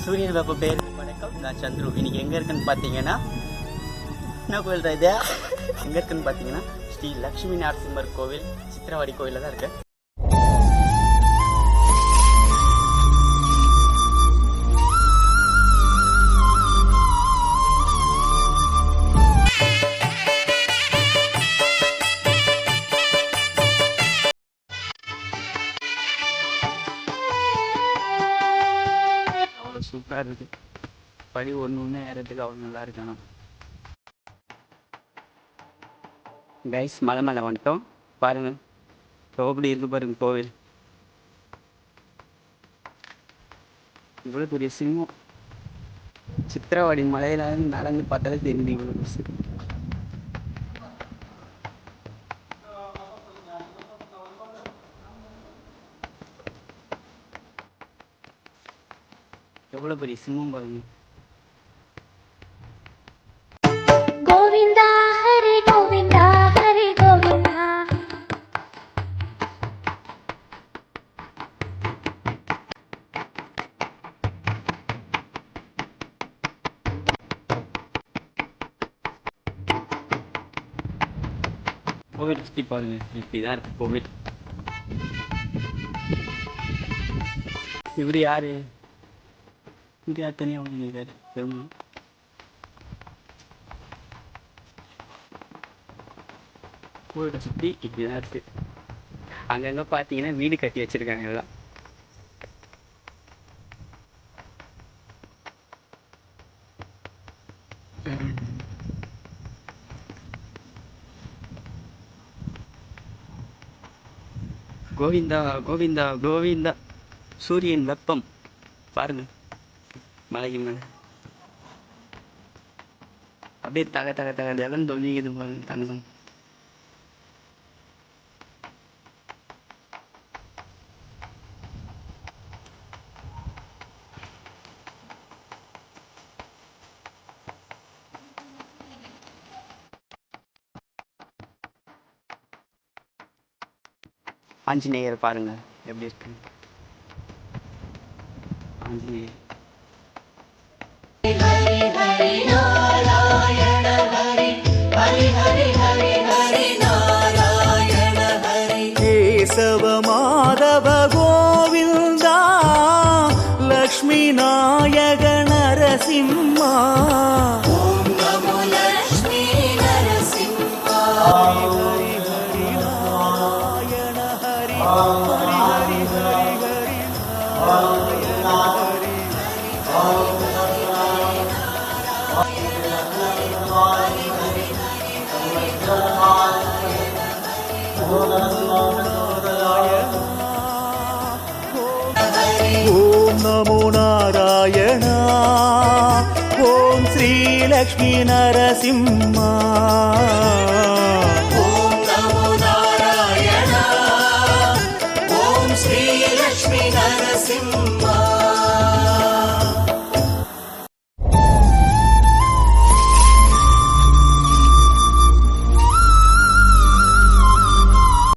சூரியன் வெப்ப பேருக்கு வணக்கம். நான் சந்துரு. இன்னைக்கு எங்கே இருக்குன்னு பார்த்தீங்கன்னா, என்ன கோயில் தான் இது? எங்கே இருக்குன்னு பார்த்தீங்கன்னா, ஸ்ரீ லக்ஷ்மி நரசிம்மர் கோவில் சித்திரவாடி கோயிலில் தான் இருக்கு. சூப்பராக இருக்குது. படி ஒன்று ஏறதுக்கு அவ்வளோ நல்லா இருக்கணும். கைஸ், மலை மேலே வந்துட்டோம். பாருங்கள் எப்படி இருக்கு பாருங்க கோவில். இவ்வளோ பெரிய சிங்கம் சித்திரவாடி மலையில நடந்து பார்த்தாலே தெரியுது. இவ்வளோ பெருசு. எவ்வளோ பெரிய சிம்மம் பாருங்க. கோவிந்தா ஹரி கோவிந்தா ஹரி கோவிந்தா. கோவில் சுற்றி பாருங்க. இப்படிதான் இருக்கு கோவில். இவர் யாரு? இவர் யார்? தனியாக வந்துருக்காரு. பெருமை. கோவிலை சுற்றி இப்படிதான் இருக்கு. அங்கங்க பார்த்தீங்கன்னா வீடு கட்டி வச்சிருக்காங்க எல்லாம். கோவிந்தா கோவிந்தா கோவிந்தா. சூரியன் வெப்பம் பாருங்க. மலைக்கு மேலே அப்படியே தக தக தக ஜலம் தொழிக்குது பாருங்க. தங்கம். ஆஞ்சநேயர் பாருங்க எப்படி இருக்கு. ஆஞ்சநேயர் கேசவ மாதவ கோவிந்தா லக்ஷ்மி நாயக நரசிம்மா. ஓம் நமோ லக்ஷ்மி நரசிம்மா. ஹரி ஹரி நாராயண ஹரி ஹரி ஹரி ஹரி ஹரி நாராயண ஹரி ஓம் நமோ நாராயண. ஓம் ஸ்ரீ லக்ஷ்மி நரசிம்மா. ஓம் நமோ நாராயண. ஓம் ஸ்ரீ லக்ஷ்மி நரசிம்மா.